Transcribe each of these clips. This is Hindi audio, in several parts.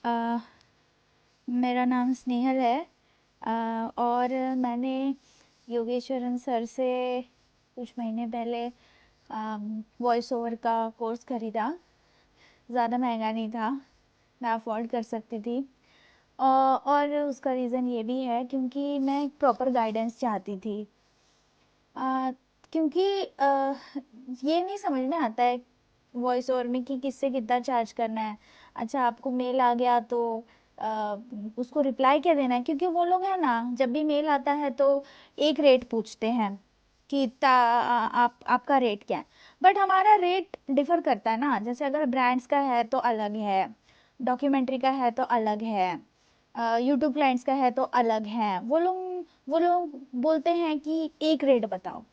अ, मेरा नाम स्नेहल है। और मैंने योगेश्वरन सर से कुछ महीने पहले वॉइस ओवर का कोर्स खरीदा। ज़्यादा महंगा नहीं था, मैं अफोर्ड कर सकती थी। और उसका रीज़न ये भी है क्योंकि मैं एक प्रॉपर गाइडेंस चाहती थी। अ, क्योंकि ये नहीं समझ में आता है वॉइस ओवर में कि किससे कितना चार्ज करना है। अच्छा, आपको मेल आ गया तो अ, उसको रिप्लाई क्या देना है, क्योंकि वो लोग है ना, जब भी मेल आता है तो एक रेट पूछते हैं कि इतना आपका रेट क्या है। बट हमारा रेट डिफर करता है ना, जैसे अगर ब्रांड्स का है तो अलग है, डॉक्यूमेंट्री का है तो अलग है, यूट्यूब क्लाइंट्स का है तो अलग है। वो लोग बोलते हैं कि एक रेट बताओ।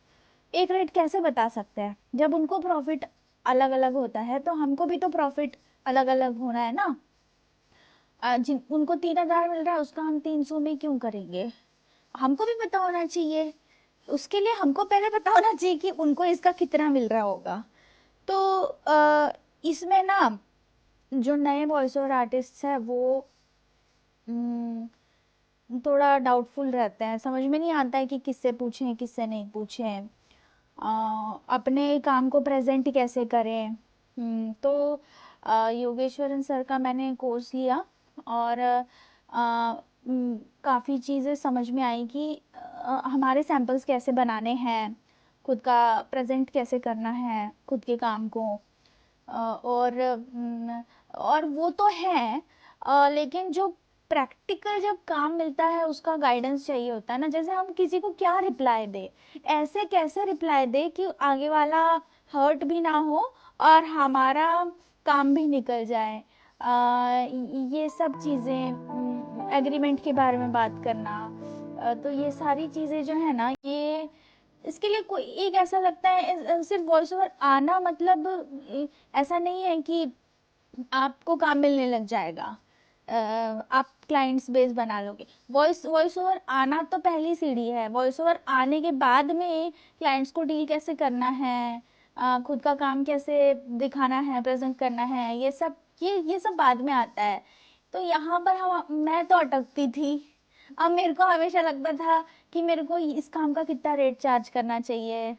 एक रेट कैसे बता सकते हैं जब उनको प्रॉफिट अलग अलग होता है, तो हमको भी तो प्रॉफिट अलग अलग होना है ना। जिन उनको 3,000 मिल रहा है उसका हम 300 में क्यों करेंगे? हमको भी पता होना चाहिए। उसके लिए हमको पहले पता होना चाहिए कि उनको इसका कितना मिल रहा होगा। तो इसमें ना, जो नए वॉइस ओवर आर्टिस्ट है वो थोड़ा डाउटफुल रहते हैं, समझ में नहीं आता है कि किससे पूछें किससे नहीं पूछें, अपने काम को प्रेजेंट कैसे करें। तो योगेश्वरन सर का मैंने कोर्स लिया और काफ़ी चीज़ें समझ में आई कि हमारे सैंपल्स कैसे बनाने हैं, खुद का प्रेजेंट कैसे करना है खुद के काम को। और वो तो है, लेकिन जो प्रैक्टिकल जब काम मिलता है उसका गाइडेंस चाहिए होता है ना। जैसे हम किसी को क्या रिप्लाई दे, ऐसे कैसे रिप्लाई दे कि आगे वाला हर्ट भी ना हो और हमारा काम भी निकल जाए। ये सब चीज़ें, एग्रीमेंट के बारे में बात करना, तो ये सारी चीज़ें जो है ना, ये इसके लिए कोई एक ऐसा लगता है सिर्फ वॉइस ओवर आना मतलब ऐसा नहीं है कि आपको काम मिलने लग जाएगा। आप क्लाइंट्स बेस बना लोगे। वॉइस वॉइस ओवर आना तो पहली सीढ़ी है। वॉइस ओवर आने के बाद में क्लाइंट्स को डील कैसे करना है, खुद का काम कैसे दिखाना है, प्रेजेंट करना है, ये सब बाद में आता है। तो यहाँ पर मैं तो अटकती थी। अब मेरे को हमेशा लगता था कि मेरे को इस काम का कितना रेट चार्ज करना चाहिए।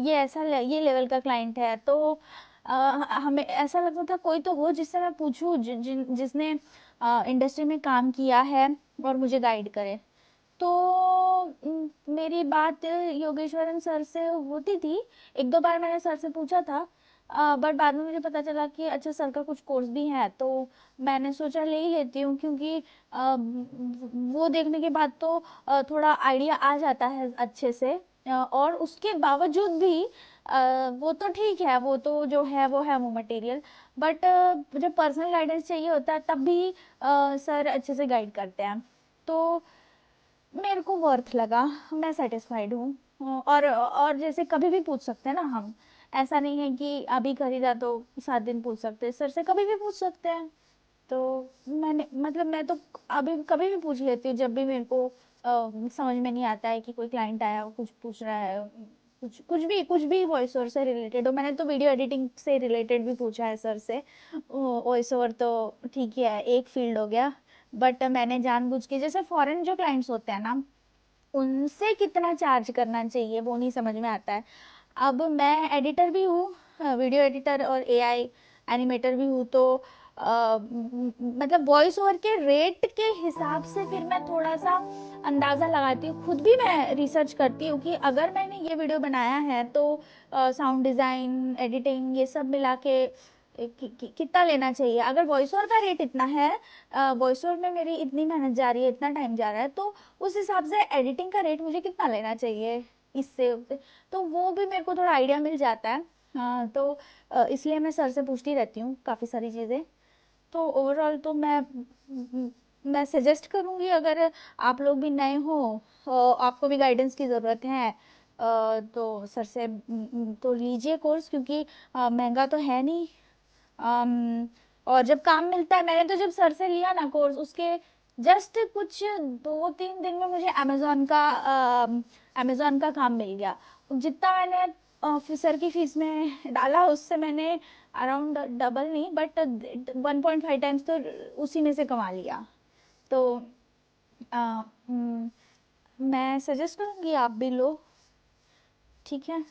ये लेवल का क्लाइंट है तो अ, हमें ऐसा लगता था कोई तो हो जिससे मैं पूछूं, जिसने इंडस्ट्री में काम किया है और मुझे गाइड करे। तो मेरी बात योगेश्वरन सर से होती थी। एक दो बार मैंने सर से पूछा था, बट बाद में मुझे पता चला कि अच्छा, सर का कुछ कोर्स भी है, तो मैंने सोचा ले ही लेती हूँ, क्योंकि वो देखने के बाद तो थोड़ा आइडिया आ जाता है अच्छे से। और उसके बावजूद भी वो तो ठीक है, वो तो जो है वो मटेरियल। बट जब पर्सनल गाइडेंस चाहिए होता है तब भी सर अच्छे से गाइड करते हैं। तो मेरे को वर्थ लगा, मैं सेटिस्फाइड हूँ। और जैसे कभी भी पूछ सकते हैं ना हम, ऐसा नहीं है कि अभी खरीदा तो 7 दिन पूछ सकते हैं, सर से कभी भी पूछ सकते हैं। तो मैंने मतलब मैं तो अभी कभी भी पूछ लेती हूँ जब भी मेरे को समझ में नहीं आता है कि कोई क्लाइंट आया हो कुछ पूछ रहा है, कुछ भी वॉइस ओवर से रिलेटेड हो। मैंने तो वीडियो एडिटिंग से रिलेटेड भी पूछा है सर से। वॉइस ओवर तो ठीक ही है, एक फील्ड हो गया। बट मैंने जानबूझ के, जैसे फॉरेन जो क्लाइंट्स होते हैं ना, उनसे कितना चार्ज करना चाहिए वो नहीं समझ में आता है। अब मैं एडिटर भी हूँ, वीडियो एडिटर और एआई एनिमेटर भी हूँ, तो मतलब वॉइस ओवर के रेट के हिसाब से फिर मैं थोड़ा सा अंदाज़ा लगाती हूँ, खुद भी मैं रिसर्च करती हूँ कि अगर मैंने ये वीडियो बनाया है तो साउंड डिज़ाइन, एडिटिंग, ये सब मिला के कितना लेना चाहिए। अगर वॉइस ओवर का रेट इतना है, वॉइस ओवर में मेरी इतनी मेहनत जा रही है, इतना टाइम जा रहा है, तो उस हिसाब से एडिटिंग का रेट मुझे कितना लेना चाहिए इससे उससे। तो वो भी मेरे को थोड़ा आइडिया मिल जाता है। हाँ, तो इसलिए मैं सर से पूछती रहती हूँ काफ़ी सारी चीज़ें। तो ओवरऑल तो मैं सजेस्ट करूँगी, अगर आप लोग भी नए हो, आपको भी गाइडेंस की ज़रूरत है, तो सर से तो लीजिए कोर्स, क्योंकि महंगा तो है नहीं। और जब काम मिलता है, मैंने तो जब सर से लिया ना कोर्स, उसके जस्ट कुछ 2-3 दिन में मुझे अमेजोन का काम मिल गया। जितना मैंने ऑफिसर की फीस में डाला उससे मैंने अराउंड डबल नहीं बट 1.5 टाइम्स तो उसी में से कमा लिया। तो आ, मैं सजेस्ट करूँगी आप भी लो, ठीक है।